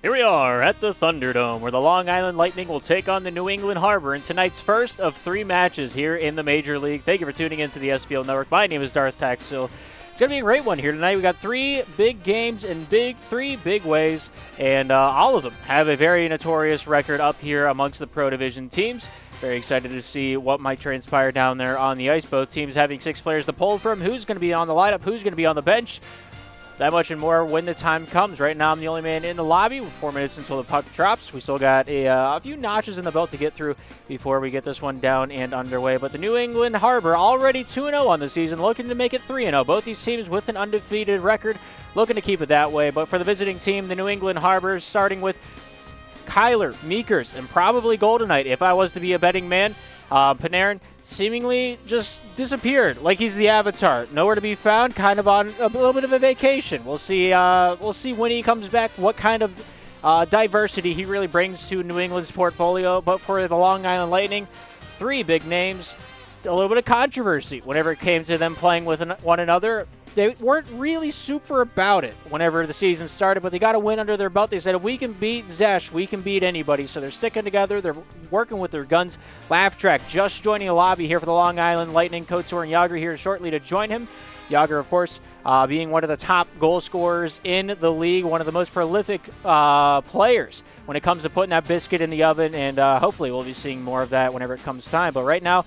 Here we are at the Thunderdome, where the Long Island Lightning will take on the New England Harbor in tonight's first of 3 matches here in the Major League. Thank you for tuning into the SPL Network. My name is Darth Taxil. It's going to be a great one here tonight. We got 3 big games in 3 big ways, and all of them have a very notorious record up here amongst the Pro Division teams. Very excited to see what might transpire down there on the ice. Both teams having 6 players to pull from. Who's going to be on the lineup? Who's going to be on the bench? That much and more when the time comes. Right now, I'm the only man in the lobby with 4 minutes until the puck drops. We still got a few notches in the belt to get through before we get this one down and underway. But the New England Harbor already 2-0 on the season, looking to make it 3-0. Both these teams with an undefeated record, looking to keep it that way. But for the visiting team, the New England Harbor, starting with Kyler, Meekers, and probably Goldenite, if I was to be a betting man. Panarin seemingly just disappeared, like he's the Avatar. Nowhere to be found, kind of on a little bit of a vacation. We'll see when he comes back what kind of diversity he really brings to New England's portfolio. But for the Long Island Lightning, 3 big names, a little bit of controversy whenever it came to them playing with one another. They weren't really super about it whenever the season started, but they got a win under their belt. They said, if we can beat Zesh, we can beat anybody. So they're sticking together. They're working with their guns. Laugh Track just joining the lobby here for the Long Island Lightning. Couture and Yager here shortly to join him. Yager, of course, being one of the top goal scorers in the league, one of the most prolific players when it comes to putting that biscuit in the oven, and hopefully we'll be seeing more of that whenever it comes time. But right now,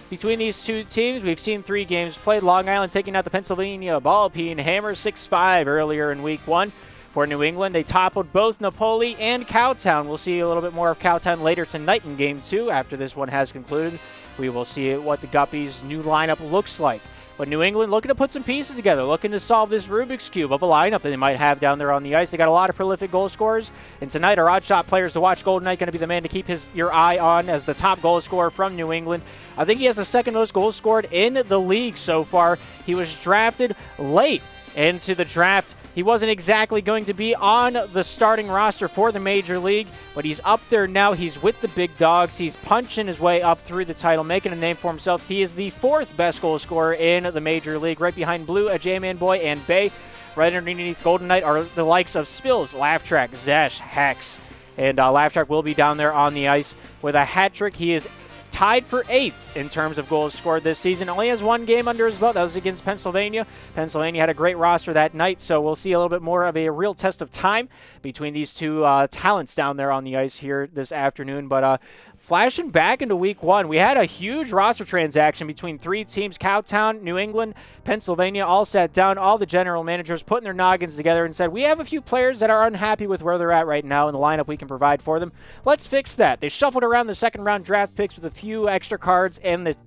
between these 2 teams, we've seen 3 games played. Long Island taking out the Pennsylvania Ball-Peen Hammers 6-5 earlier in Week 1. For New England, they toppled both Napoli and Cowtown. We'll see a little bit more of Cowtown later tonight in Game 2. After this one has concluded, we will see what the Guppies' new lineup looks like. But New England looking to put some pieces together, looking to solve this Rubik's Cube of a lineup that they might have down there on the ice. They got a lot of prolific goal scorers. And tonight, our odd shot players to watch. Goldenite going to be the man to keep your eye on as the top goal scorer from New England. I think he has the 2nd most goals scored in the league so far. He was drafted late into the draft. He wasn't exactly going to be on the starting roster for the Major League, but he's up there now. He's with the big dogs. He's punching his way up through the title, making a name for himself. He is the 4th best goal scorer in the Major League, right behind Blue, a J-Man Boy, and Bay. Right underneath Goldenite are the likes of Spills, Laugh Track, Zesh, Hex, and Laugh Track will be down there on the ice with a hat trick. He is tied for 8th in terms of goals scored this season. Only has 1 game under his belt. That was against Pennsylvania. Pennsylvania had a great roster that night, so we'll see a little bit more of a real test of time between these 2 talents down there on the ice here this afternoon. But flashing back into Week 1, we had a huge roster transaction between 3 teams. Cowtown, New England, Pennsylvania all sat down, all the general managers putting their noggins together and said, we have a few players that are unhappy with where they're at right now in the lineup we can provide for them. Let's fix that. They shuffled around the 2nd round draft picks with a few extra cards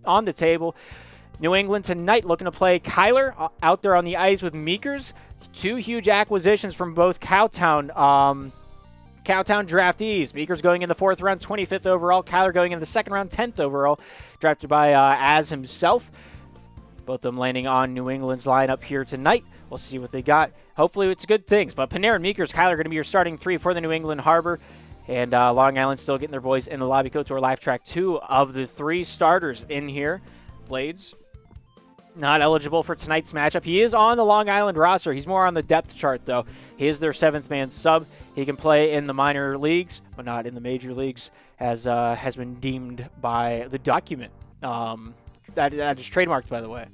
on the table. New England tonight looking to play Kyler out there on the ice with Meekers. 2 huge acquisitions from both Cowtown draftees. Meekers going in the 4th round, 25th overall. Kyler going in the 2nd round, 10th overall, drafted by Az himself. Both of them landing on New England's lineup here tonight. We'll see what they got. Hopefully it's good things. But Panarin, Meekers, Kyler going to be your starting 3 for the New England Harbor. And Long Island still getting their boys in the lobby. Couture, Live Track, 2 of the 3 starters in here. Blades not eligible for tonight's matchup. He is on the Long Island roster. He's more on the depth chart, though. He is their 7th man sub. He can play in the minor leagues, but not in the major leagues, as has been deemed by the document. That is trademarked, by the way.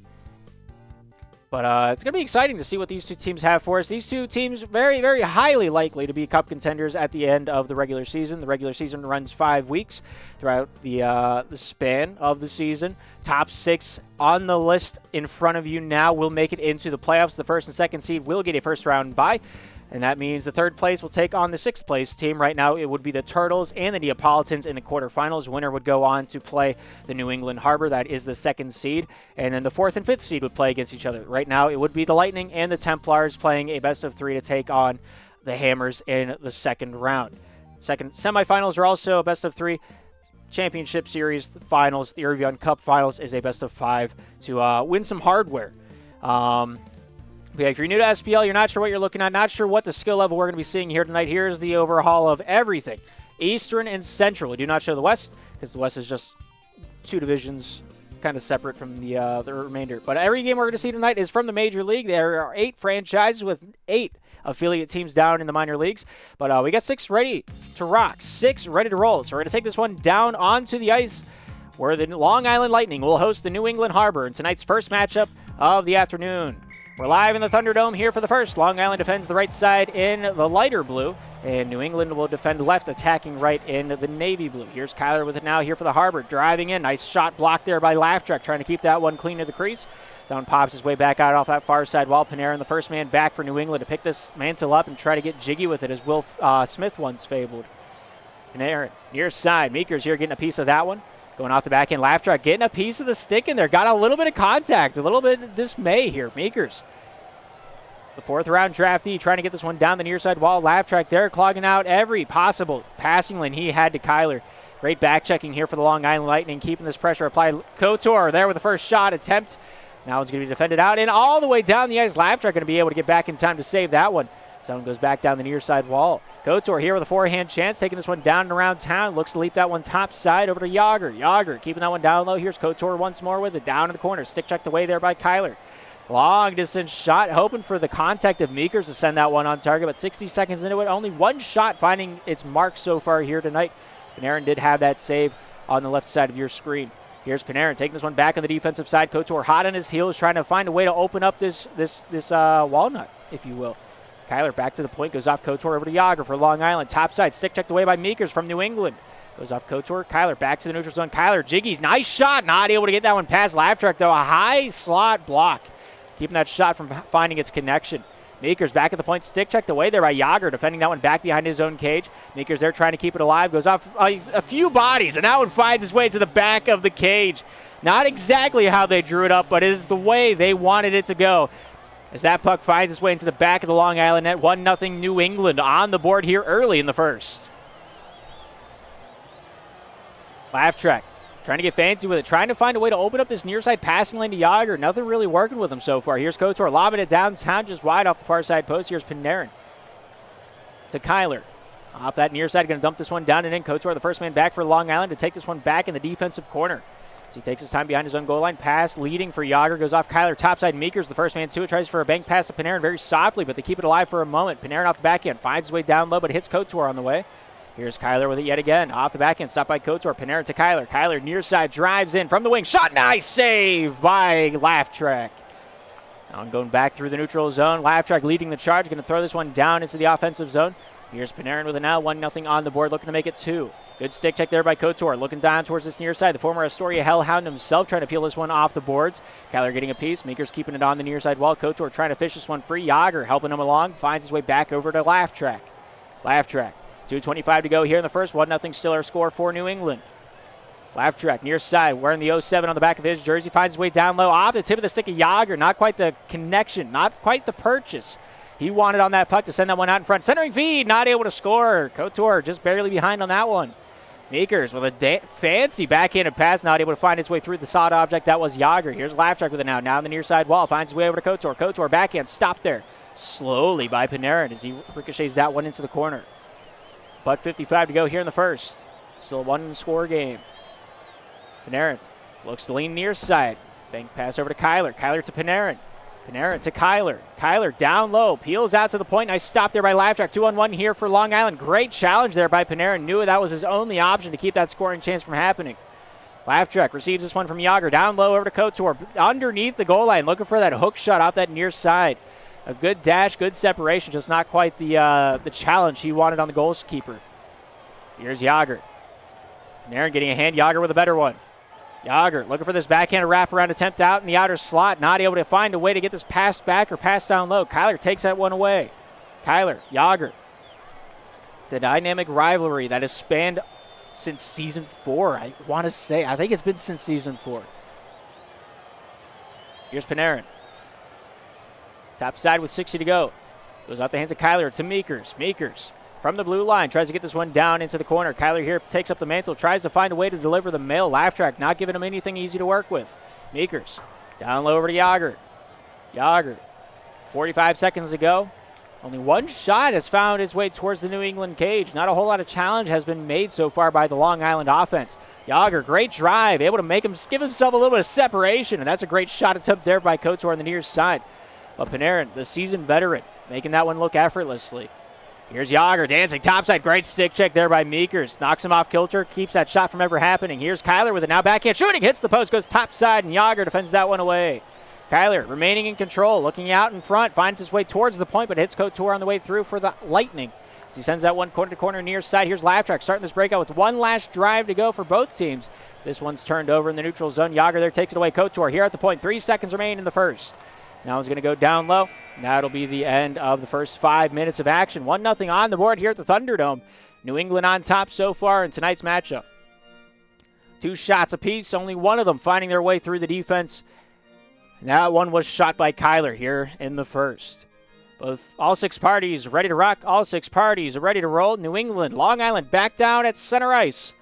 But it's going to be exciting to see what these 2 teams have for us. These 2 teams very, very highly likely to be cup contenders at the end of the regular season. The regular season runs 5 weeks throughout the span of the season. Top 6 on the list in front of you now will make it into the playoffs. The 1st and 2nd seed will get a first-round bye. And that means the 3rd place will take on the 6th place team. Right now, it would be the Turtles and the Neapolitans in the quarterfinals. Winner would go on to play the New England Harbor. That is the 2nd seed. And then the 4th and 5th seed would play against each other. Right now, it would be the Lightning and the Templars playing a best-of-3 to take on the Hammers in the 2nd round. Second semifinals are also a best-of-3. Championship Series finals, the Evian Cup finals, is a best-of-5 to win some hardware. Yeah, if you're new to SPL, you're not sure what you're looking at, not sure what the skill level we're going to be seeing here tonight, here's the overhaul of everything. Eastern and Central. We do not show the West, because the West is just 2 divisions kind of separate from the remainder. But every game we're going to see tonight is from the Major League. There are 8 franchises with 8 affiliate teams down in the minor leagues. But we got 6 ready to rock, 6 ready to roll. So we're going to take this one down onto the ice, where the Long Island Lightning will host the New England Harbor in tonight's first matchup of the afternoon. We're live in the Thunderdome here for the first. Long Island defends the right side in the lighter blue, and New England will defend left, attacking right in the navy blue. Here's Kyler with it now here for the Harbor, driving in. Nice shot blocked there by Laughtrack, trying to keep that one clean to the crease. Zone pops his way back out off that far side wall. Panarin, the first man back for New England, to pick this mantle up and try to get jiggy with it, as Will Smith once fabled. Panarin, near side. Meekers here getting a piece of that one. Going off the back end, Laughtrack getting a piece of the stick in there. Got a little bit of contact, a little bit of dismay here. Meekers, the 4th round draftee, trying to get this one down the near side wall. Laughtrack there, clogging out every possible passing lane he had to Kyler. Great back checking here for the Long Island Lightning, keeping this pressure applied. Couture there with the first shot attempt. Now it's going to be defended out and all the way down the ice. Laughtrack going to be able to get back in time to save that one. Someone goes back down the near side wall. Couture here with a forehand chance, taking this one down and around town. Looks to leap that one top side over to Yager. Yager keeping that one down low. Here's Couture once more with it. Down in the corner. Stick checked away there by Kyler. Long distance shot, hoping for the contact of Meekers to send that one on target, but 60 seconds into it, only one shot finding its mark so far here tonight. Panarin did have that save on the left side of your screen. Here's Panarin taking this one back on the defensive side. Couture hot on his heels, trying to find a way to open up this walnut, if you will. Kyler back to the point, goes off Couture over to Yager for Long Island. Top side, stick checked away by Meekers from New England. Goes off Couture. Kyler back to the neutral zone. Kyler, jiggy, nice shot. Not able to get that one past Laughtrack, though. A high slot block, keeping that shot from finding its connection. Meekers back at the point, stick checked away there by Yager, defending that one back behind his own cage. Meekers there trying to keep it alive, goes off a few bodies, and that one finds its way to the back of the cage. Not exactly how they drew it up, but it is the way they wanted it to go, as that puck finds its way into the back of the Long Island net. 1-0 New England on the board here early in the first. Laughtrack trying to get fancy with it, trying to find a way to open up this near side passing lane to Yager. Nothing really working with him so far. Here's Couture lobbing it downtown just wide off the far side post. Here's Panarin to Kyler. Off that near side, going to dump this one down and in. Couture, the first man back for Long Island, to take this one back in the defensive corner. So he takes his time behind his own goal line. Pass leading for Yager, goes off Kyler. Topside, Meekers, the first man to it, tries for a bank pass to Panarin very softly, but they keep it alive for a moment. Panarin off the back end, finds his way down low, but hits Couture on the way. Here's Kyler with it yet again. Off the back end, stopped by Couture. Panarin to Kyler. Kyler near side, drives in from the wing. Shot, nice save by Laughtrack. Now going back through the neutral zone. Laughtrack leading the charge, going to throw this one down into the offensive zone. Here's Panarin with it now, 1-0 on the board, looking to make it 2. Good stick check there by Couture, looking down towards this near side. The former Astoria Hellhound himself trying to peel this one off the boards. Kyler getting a piece. Meekers keeping it on the near side wall. Couture trying to fish this one free. Yager helping him along. Finds his way back over to Laughtrack. Laughtrack. 2:25 to go here in the first. 1-0 still our score for New England. Laughtrack near side, wearing the 07 on the back of his jersey. Finds his way down low. Off the tip of the stick of Yager. Not quite the connection. Not quite the purchase he wanted on that puck to send that one out in front. Centering feed. Not able to score. Couture just barely behind on that one. Meekers with a fancy backhanded pass, not able to find its way through the solid object. That was Yager. Here's Laughtrack with it now. Now on the near side wall. Finds his way over to Couture. Couture backhand. Stopped there slowly by Panarin as he ricochets that one into the corner. But 55 to go here in the first. Still a 1-score game. Panarin looks to lean near side. Bank pass over to Kyler. Kyler to Panarin. Panarin to Kyler. Kyler down low. Peels out to the point. Nice stop there by Laughtrack. 2-on-1 here for Long Island. Great challenge there by Panarin. Knew that was his only option to keep that scoring chance from happening. Laughtrack receives this one from Yager. Down low over to Couture. Underneath the goal line. Looking for that hook shot off that near side. A good dash, good separation, just not quite the challenge he wanted on the goalkeeper. Here's Yager. Panarin getting a hand. Yager with a better one. Yager looking for this backhand wraparound attempt out in the outer slot. Not able to find a way to get this pass back or pass down low. Kyler takes that one away. Kyler, Yager. The dynamic rivalry that has spanned since Season 4. I want to say, I think it's been since Season 4. Here's Panarin. Top side with 60 to go. Goes out the hands of Kyler to Meekers. Meekers from the blue line tries to get this one down into the corner. Kyler here takes up the mantle, tries to find a way to deliver the mail. Laughtrack not giving him anything easy to work with. Meekers down low over to Yager. Yager, 45 seconds to go. Only one shot has found its way towards the New England cage. Not a whole lot of challenge has been made so far by the Long Island offense. Yager, great drive, able to make him give himself a little bit of separation, and that's a great shot attempt there by Kotor on the near side. But Panarin, the seasoned veteran, making that one look effortlessly. Here's Yager dancing topside. Great stick check there by Meekers. Knocks him off kilter. Keeps that shot from ever happening. Here's Kyler with it now. Backhand shooting. Hits the post. Goes topside. And Yager defends that one away. Kyler remaining in control. Looking out in front. Finds his way towards the point. But hits Couture on the way through for the Lightning. As he sends that one corner to corner near side. Here's Lavtrack starting this breakout with one last drive to go for both teams. This one's turned over in the neutral zone. Yager there takes it away. Couture here at the point. 3 seconds remain in the first. Now he's going to go down low. That'll be the end of the first 5 minutes of action. 1-0 on the board here at the Thunderdome. New England on top so far in tonight's matchup. 2 shots apiece, only one of them finding their way through the defense. And that one was shot by Kyler here in the first. All 6 parties ready to rock. All 6 parties are ready to roll. New England, Long Island back down at center ice.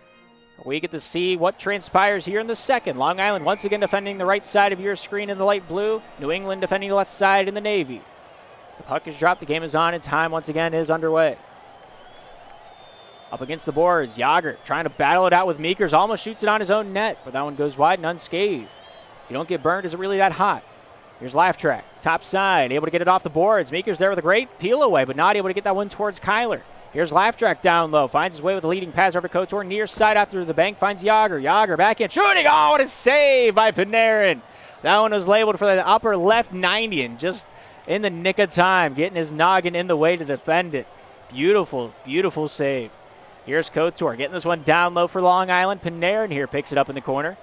We get to see what transpires here in the second. Long Island once again defending the right side of your screen in the light blue. New England defending the left side in the navy. The puck is dropped. The game is on, and time once again is underway. Up against the boards, Yager trying to battle it out with Meekers. Almost shoots it on his own net, but that one goes wide and unscathed. If you don't get burned, is it really that hot? Here's Lavtrack, top side, able to get it off the boards. Meekers there with a great peel away, but not able to get that one towards Kyler. Here's Lavtrack down low. Finds his way with a leading pass over to Couture. Near side after the bank. Finds Yager. Yager backhand shooting. Oh, what a save by Panarin. That one was labeled for the upper left 90 and just in the nick of time. Getting his noggin in the way to defend it. Beautiful, beautiful save. Here's Couture getting this one down low for Long Island. Panarin here picks it up in the corner.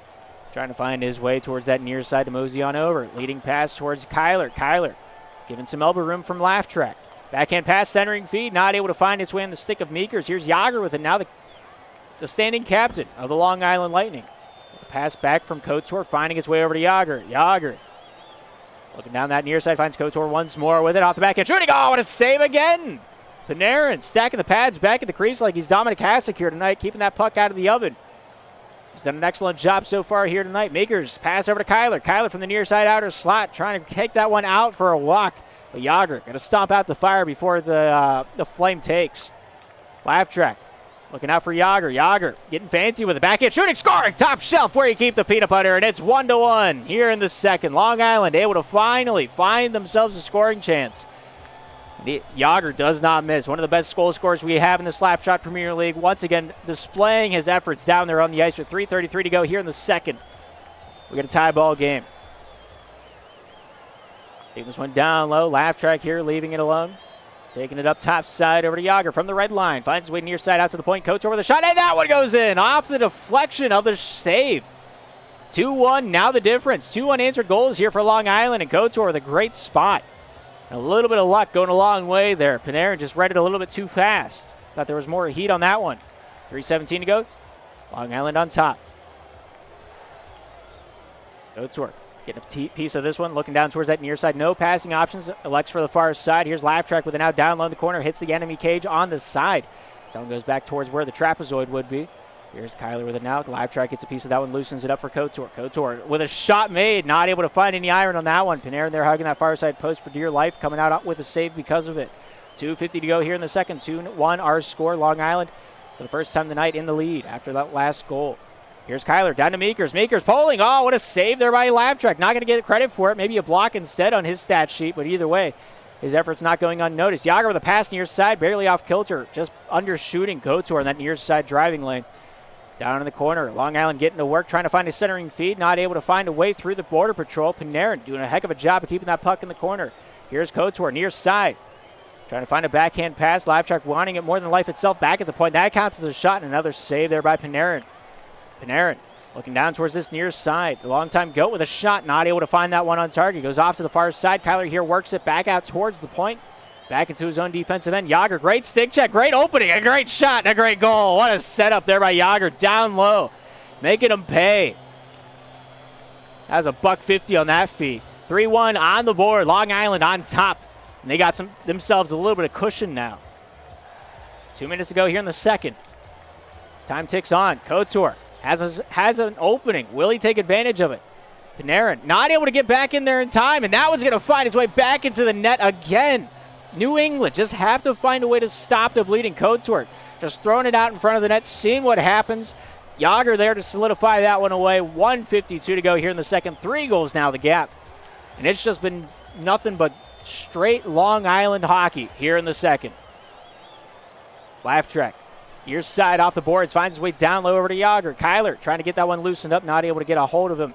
Trying to find his way towards that near side to mosey on over. Leading pass towards Kyler. Kyler giving some elbow room from Lavtrack. Backhand pass, centering feed, not able to find its way on the stick of Meekers. Here's Yager with it now, the standing captain of the Long Island Lightning. The pass back from Couture, finding its way over to Yager. Yager looking down that near side, finds Couture once more with it off the backhand shooting. Oh, what a save again! Panarin stacking the pads back at the crease like he's Dominic Hasek here tonight, keeping that puck out of the oven. He's done an excellent job so far here tonight. Meekers pass over to Kyler. Kyler from the near side outer slot, trying to take that one out for a walk. But Yager going to stomp out the fire before the flame takes. Lavtrack looking out for Yager. Yager getting fancy with a backhand shooting, scoring, top shelf where you keep the peanut butter, and it's 1-1 here in the second. Long Island able to finally find themselves a scoring chance. Yager does not miss. One of the best goal scorers we have in the Slapshot Premier League. Once again, displaying his efforts down there on the ice with 3:33 to go here in the second. We got a tie ball game. Taking this one down low. Lavtrack here, leaving it alone. Taking it up top side over to Yager from the red line. Finds his way near side out to the point. Couture with a shot, and that one goes in. Off the deflection of the save. 2-1, now the difference. 2 unanswered goals here for Long Island, and Couture with a great spot. A little bit of luck going a long way there. Panarin just read it a little bit too fast. Thought there was more heat on that one. 3:17 to go. Long Island on top. Couture getting a piece of this one. Looking down towards that near side. No passing options. Elects for the far side. Here's Lavtrack with it now down low in the corner. Hits the enemy cage on the side. That one goes back towards where the trapezoid would be. Here's Kyler with it now. Lavtrack gets a piece of that one, loosens it up for Couture. Couture with a shot made, not able to find any iron on that one. Panarin there hugging that far side post for dear life, coming out with a save because of it. 2:50 to go here in the second. 2-1 our score. Long Island for the first time tonight in the lead after that last goal. Here's Kyler down to Meekers. Meekers pulling. Oh, what a save there by Lavtrack. Not going to get credit for it. Maybe a block instead on his stat sheet, but either way, his efforts not going unnoticed. Yager with a pass near side, barely off kilter, just undershooting Couture in that near side driving lane. Down in the corner, Long Island getting to work, trying to find a centering feed, not able to find a way through the border patrol. Panarin doing a heck of a job of keeping that puck in the corner. Here's Couture, near side. Trying to find a backhand pass. Lavtrack wanting it more than life itself back at the point. That counts as a shot, and another save there by Panarin. Panarin looking down towards this near side. The long-time goat with a shot, not able to find that one on target. Goes off to the far side. Kyler here works it back out towards the point. Back into his own defensive end. Yager, great stick check, great opening, a great shot, and a great goal. What a setup there by Yager, down low, making him pay. That was a $1.50 on that feed. 3-1 on the board, Long Island on top. And they got themselves a little bit of cushion now. 2 minutes to go here in the second. Time ticks on. Couture has an opening. Will he take advantage of it? Panarin not able to get back in there in time, and that was going to find its way back into the net again. New England just have to find a way to stop the bleeding. Couture just throwing it out in front of the net, seeing what happens. Yager there to solidify that one away. 1:52 to go here in the second. 3 goals now, the gap. And it's just been nothing but straight Long Island hockey here in the second. Laugh track. Near side off the boards, finds his way down low over to Yager. Kyler trying to get that one loosened up, not able to get a hold of him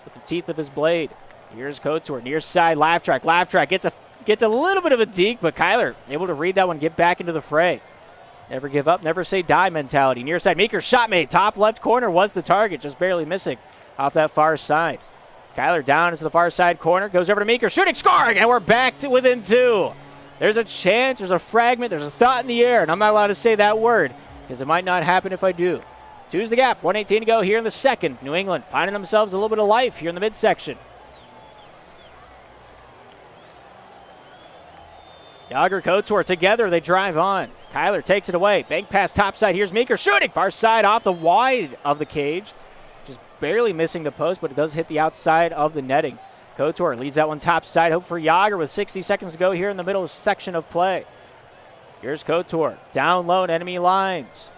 with the teeth of his blade. Here's Couture, near side, Laugh track. Laugh track gets a little bit of a deke, but Kyler able to read that one, get back into the fray. Never give up, never say die mentality. Near side, Meeker shot made. Top left corner was the target, just barely missing off that far side. Kyler down into the far side corner, goes over to Meeker, shooting, scoring, and we're back to within 2. There's a chance, there's a fragment, there's a thought in the air, and I'm not allowed to say that word because it might not happen if I do. 2's the gap, 1:18 to go here in the second. New England finding themselves a little bit of life here in the midsection. Yager, Couture together, they drive on. Kyler takes it away. Bank pass topside. Here's Meeker shooting. Far side off the wide of the cage. Just barely missing the post, but it does hit the outside of the netting. Couture leads that one topside. Hope for Yager with 60 seconds to go here in the middle section of play. Here's Couture. Down low in enemy lines.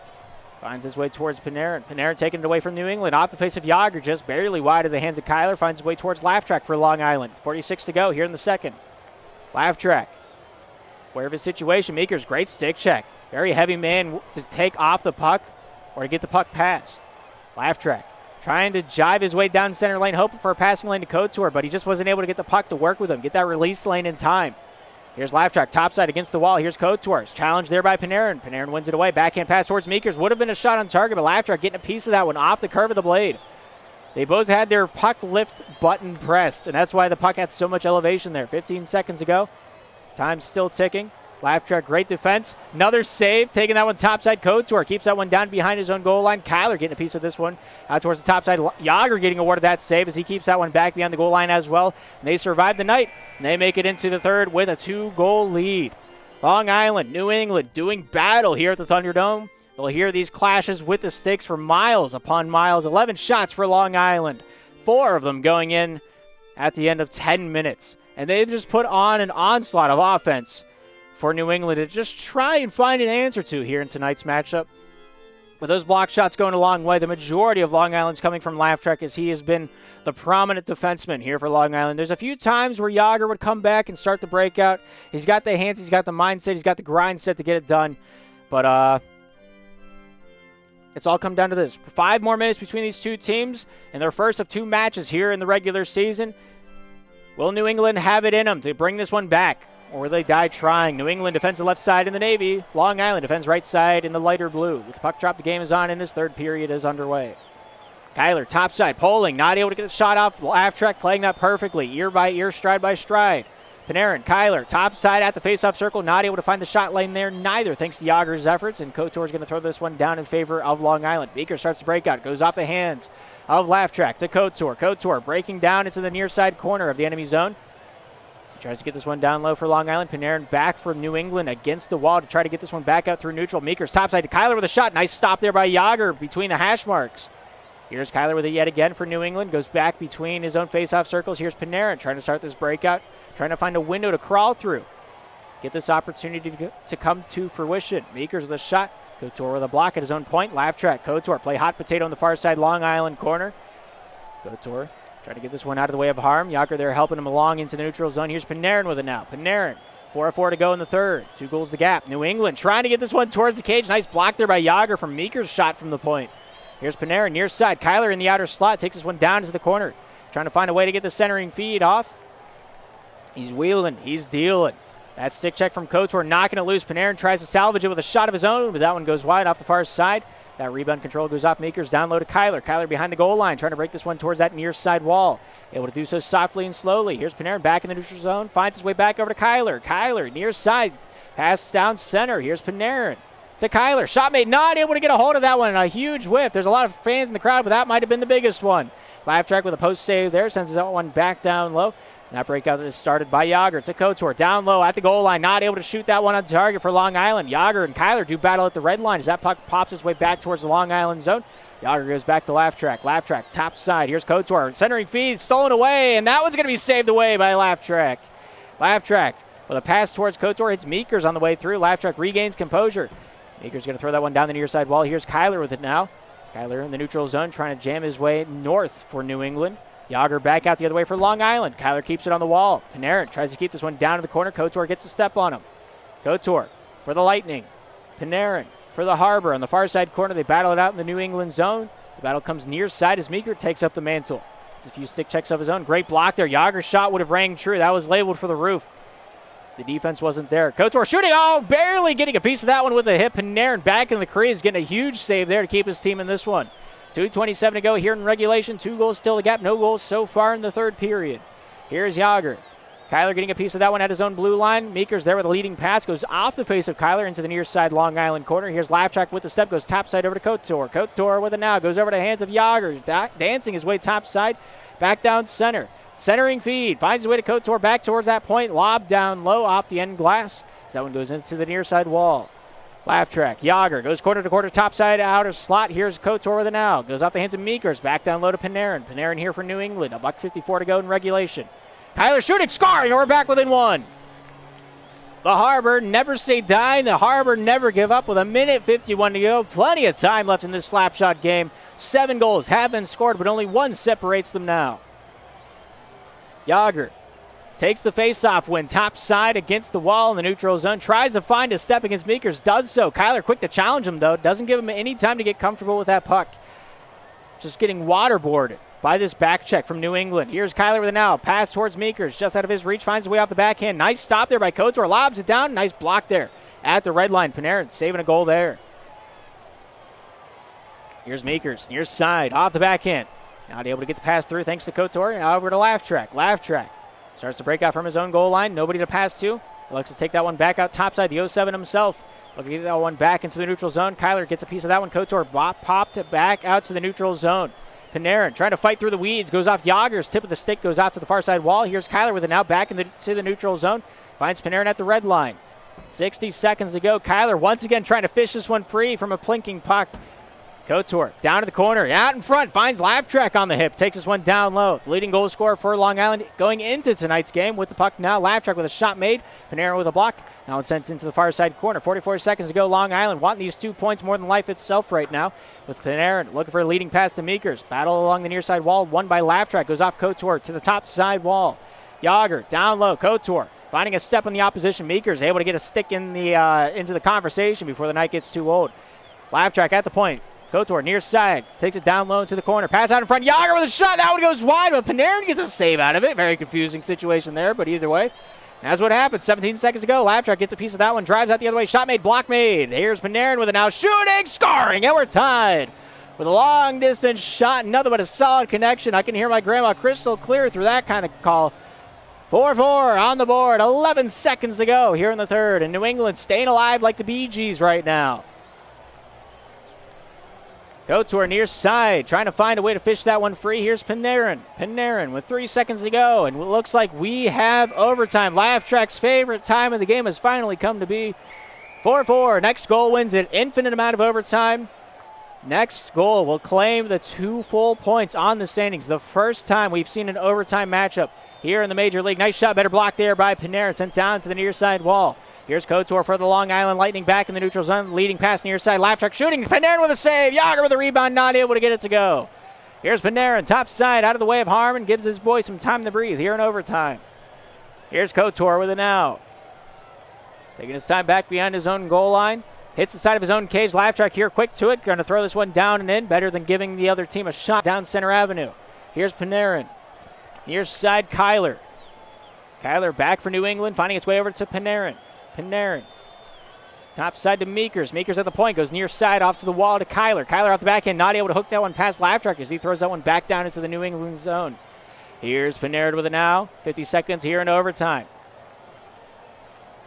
Finds his way towards Panarin. Panarin taking it away from New England. Off the face of Yager, just barely wide of the hands of Kyler. Finds his way towards Laugh Track for Long Island. 46 to go here in the second. Laugh Track. Aware of his situation, Meeker's great stick check. Very heavy man to take off the puck or to get the puck past. Laugh track. Trying to jive his way down center lane, hoping for a passing lane to Couture, but he just wasn't able to get the puck to work with him, get that release lane in time. Here's Laugh track, topside against the wall. Here's Couture. Challenged there by Panarin. Panarin wins it away. Backhand pass towards Meekers. Would have been a shot on target, but Laugh track getting a piece of that one off the curve of the blade. They both had their puck lift button pressed, and that's why the puck had so much elevation there. 15 seconds ago. Time's still ticking. Laugh track, great defense. Another save, taking that one topside. Couture keeps that one down behind his own goal line. Kyler getting a piece of this one out towards the topside. Yager getting awarded that save as he keeps that one back behind the goal line as well. And they survive the night, and they make it into the third with a 2-goal lead. Long Island, New England doing battle here at the Thunderdome. They'll hear these clashes with the sticks for miles upon miles. 11 shots for Long Island, 4 of them going in at the end of 10 minutes. And they've just put on an onslaught of offense for New England to just try and find an answer to here in tonight's matchup. With those block shots going a long way, the majority of Long Island's coming from Laugh Track as he has been the prominent defenseman here for Long Island. There's a few times where Yager would come back and start the breakout. He's got the hands, he's got the mindset, he's got the grind set to get it done. But it's all come down to this. 5 more minutes between these two teams and their first of 2 matches here in the regular season. Will New England have it in them to bring this one back, or will they die trying? New England defends the left side in the navy. Long Island defends right side in the lighter blue. With the puck drop, the game is on, and this third period is underway. Kyler, topside, polling, not able to get the shot off. Laugh track playing that perfectly, ear by ear, stride by stride. Panarin, Kyler, topside at the faceoff circle, not able to find the shot lane there, neither, thanks to Yager's efforts, and Couture is going to throw this one down in favor of Long Island. Beaker starts the breakout, goes off the hands of Laugh track to Couture. Couture breaking down into the near side corner of the enemy zone. He tries to get this one down low for Long Island. Panarin back for New England against the wall to try to get this one back out through neutral. Meeker's topside to Kyler with a shot. Nice stop there by Yager between the hash marks. Here's Kyler with it yet again for New England. Goes back between his own faceoff circles. Here's Panarin trying to start this breakout. Trying to find a window to crawl through. Get this opportunity to come to fruition. Meekers with a shot. Couture with a block at his own point. Laugh track. Couture play hot potato on the far side Long Island corner. Couture trying to get this one out of the way of harm. Yager there helping him along into the neutral zone. Here's Panarin with it now. Panarin. 4-4 to go in the third. 2 goals the gap. New England trying to get this one towards the cage. Nice block there by Yager from Meeker's shot from the point. Here's Panarin near side. Kyler in the outer slot takes this one down to the corner. Trying to find a way to get the centering feed off. He's wheeling. He's dealing. That stick check from Couture knocking it loose. Panarin tries to salvage it with a shot of his own, but that one goes wide off the far side. That rebound control goes off Meekers. Down low to Kyler. Kyler behind the goal line trying to break this one towards that near side wall. Able to do so softly and slowly. Here's Panarin back in the neutral zone. Finds his way back over to Kyler. Kyler near side. Pass down center. Here's Panarin to Kyler. Shot made. Not able to get a hold of that one. A huge whiff. There's a lot of fans in the crowd, but that might have been the biggest one. Laugh track with a post save there. Sends that one back down low. And that breakout is started by Yager to Couture. Down low at the goal line. Not able to shoot that one on target for Long Island. Yager and Kyler do battle at the red line as that puck pops its way back towards the Long Island zone. Yager goes back to Laugh track. Laugh track top side. Here's Couture. Centering feed stolen away. And that one's going to be saved away by Laugh track. Laugh track with a pass towards Couture. Hits Meekers on the way through. Laugh track regains composure. Meekers going to throw that one down the near side wall. Here's Kyler with it now. Kyler in the neutral zone trying to jam his way north for New England. Yager back out the other way for Long Island. Kyler keeps it on the wall. Panarin tries to keep this one down to the corner. Couture gets a step on him. Couture for the Lightning. Panarin for the Harbor. On the far side corner, they battle it out in the New England zone. The battle comes near side as Meeker takes up the mantle. It's a few stick checks of his own. Great block there. Yager's shot would have rang true. That was labeled for the roof. The defense wasn't there. Couture shooting. Oh, barely getting a piece of that one with a hit. Panarin back in the crease, getting a huge save there to keep his team in this one. 2:27 to go here in regulation. 2 goals still the gap. No goals so far in the third period. Here's Yager. Kyler getting a piece of that one at his own blue line. Meeker's there with a leading pass. Goes off the face of Kyler into the near side Long Island corner. Here's Laftrack with the step. Goes topside over to Couture. Couture with it now. Goes over to hands of Yager. Dancing his way topside. Back down center. Centering feed. Finds his way to Couture. Back towards that point. Lob down low off the end glass. As that one goes into the near side wall. Laftrack. Yager goes quarter to quarter, topside outer slot. Here's Couture with it now. Goes off the hands of Meekers. Back down low to Panarin. Panarin here for New England. $1:54 to go in regulation. Kyler shooting, scoring, and we're back within 1. The Harbor never say die. The Harbor never give up with 1:51 to go. Plenty of time left in this slapshot game. 7 goals have been scored, but only 1 separates them now. Yager takes the face-off win, top side against the wall in the neutral zone. Tries to find a step against Meekers, does so. Kyler quick to challenge him, though. Doesn't give him any time to get comfortable with that puck. Just getting waterboarded by this back check from New England. Here's Kyler with it now. Pass towards Meekers, just out of his reach. Finds his way off the backhand. Nice stop there by Couture. Lobs it down. Nice block there at the red line. Panarin saving a goal there. Here's Meekers, near side, off the backhand. Not able to get the pass through thanks to Couture. Now over to Laftrack. Laftrack starts to break out from his own goal line. Nobody to pass to. Looks to take that one back out topside. The 07 himself. Looking to get that one back into the neutral zone. Kyler gets a piece of that one. Couture popped it back out to the neutral zone. Panarin trying to fight through the weeds. Goes off Yager's tip of the stick. Goes off to the far side wall. Here's Kyler with it now back to the neutral zone. Finds Panarin at the red line. 60 seconds to go. Kyler once again trying to fish this one free from a plinking puck. Couture down to the corner, out in front, finds Laftrack on the hip, takes this one down low. The leading goal scorer for Long Island going into tonight's game with the puck now. Laftrack with a shot made, Panarin with a block. Now it's sent into the far side corner. 44 seconds to go. Long Island wanting these 2 points more than life itself right now. With Panarin looking for a leading pass to Meekers. Battle along the near side wall, won by Laftrack. Goes off Couture to the top side wall. Yager down low, Couture finding a step on the opposition. Meekers able to get a stick in the into the conversation before the night gets too old. Laftrack at the point. Couture near side, takes it down low into the corner. Pass out in front. Yager with a shot. That one goes wide, but Panarin gets a save out of it. Very confusing situation there, but either way, that's what happens. 17 seconds to go. Laftrack gets a piece of that one, drives out the other way. Shot made, block made. Here's Panarin with it now. Shooting, scoring, and we're tied. With a long distance shot, nothing but a solid connection. I can hear my grandma crystal clear through that kind of call. 4-4 on the board. 11 seconds to go here in the third. And New England staying alive like the Bee Gees right now. Couture near side, trying to find a way to fish that one free. Here's Panarin. Panarin with 3 seconds to go, and it looks like we have overtime. Laftrack's favorite time of the game has finally come to be. 4-4. Next goal wins an infinite amount of overtime. Next goal will claim the 2 full points on the standings. The first time we've seen an overtime matchup here in the Major League. Nice shot, better block there by Panarin, sent down to the near side wall. Here's Couture for the Long Island Lightning back in the neutral zone. Leading pass near side. Laftrack shooting. Panarin with a save. Yager with a rebound. Not able to get it to go. Here's Panarin. Top side out of the way of Harmon. Gives his boy some time to breathe here in overtime. Here's Couture with it now. Taking his time back behind his own goal line. Hits the side of his own cage. Laftrack here quick to it. Going to throw this one down and in. Better than giving the other team a shot down center avenue. Here's Panarin. Near side Kyler. Kyler back for New England. Finding its way over to Panarin. Panarin. Top side to Meekers. Meekers at the point. Goes near side off to the wall to Kyler. Kyler off the backhand. Not able to hook that one past Laftrack as he throws that one back down into the New England zone. Here's Panarin with it now. 50 seconds here in overtime.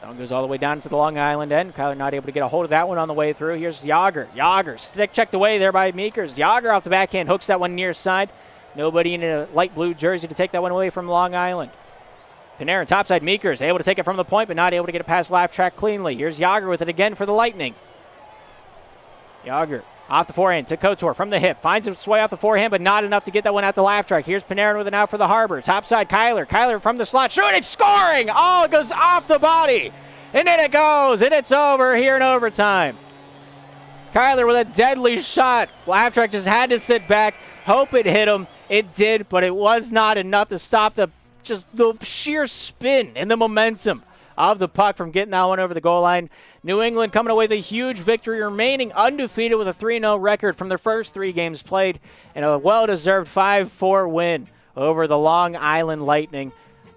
That one goes all the way down to the Long Island end. Kyler not able to get a hold of that one on the way through. Here's Yager. Yager stick checked away there by Meekers. Yager off the backhand. Hooks that one near side. Nobody in a light blue jersey to take that one away from Long Island. Panarin, topside, Meekers, able to take it from the point, but not able to get it past Laftrack cleanly. Here's Yager with it again for the Lightning. Yager off the forehand to Couture from the hip. Finds its way off the forehand, but not enough to get that one out to Laftrack. Here's Panarin with it now for the Harbor. Topside, Kyler. Kyler from the slot, shooting, scoring! Oh, it goes off the body. And in it goes, and it's over here in overtime. Kyler with a deadly shot. Laugh-Track just had to sit back, hope it hit him. It did, but it was not enough to stop the sheer spin and the momentum of the puck from getting that one over the goal line. New England coming away with a huge victory, remaining undefeated with a 3-0 record from their first 3 games played, and a well-deserved 5-4 win over the Long Island Lightning.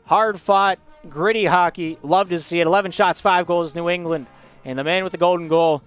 Hard-fought, gritty hockey. Love to see it. 11 shots, 5 goals, New England. And the man with the golden goal,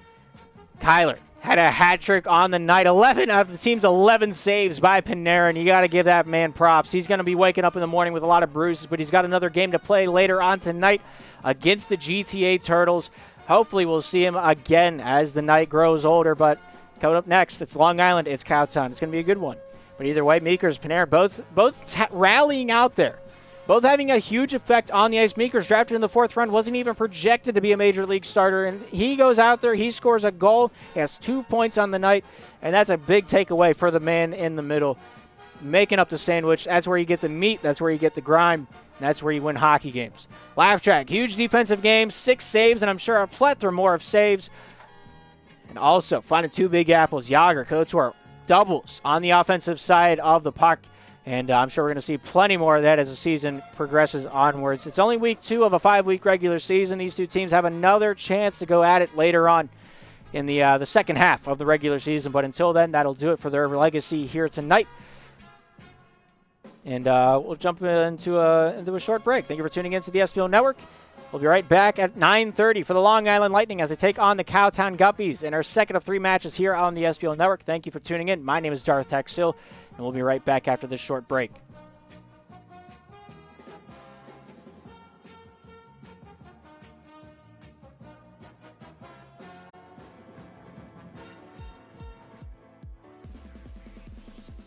Kyler, had a hat trick on the night. 11 out of the team's 11 saves by Panarin. You got to give that man props. He's going to be waking up in the morning with a lot of bruises, but he's got another game to play later on tonight against the GTA Turtles. Hopefully we'll see him again as the night grows older, but coming up next, it's Long Island, it's Cowtown. It's going to be a good one. But either way, Meekers, Panarin, both rallying out there. Both having a huge effect on the ice. Meekers, drafted in the 4th round, wasn't even projected to be a major league starter. And he goes out there, he scores a goal, he has 2 points on the night, and that's a big takeaway for the man in the middle. Making up the sandwich, that's where you get the meat, that's where you get the grime, and that's where you win hockey games. Laugh-Track, huge defensive game, 6 saves, and I'm sure a plethora more of saves. And also, finding 2 big apples. Yager, Couture, doubles on the offensive side of the puck. And I'm sure we're going to see plenty more of that as the season progresses onwards. It's only week 2 of a 5-week regular season. These 2 teams have another chance to go at it later on in the second half of the regular season. But until then, that'll do it for their legacy here tonight. And we'll jump into a short break. Thank you for tuning in to the SPL Network. We'll be right back at 9:30 for the Long Island Lightning as they take on the Cowtown Guppies in our second of 3 matches here on the SPL Network. Thank you for tuning in. My name is Darth Taxil, and we'll be right back after this short break.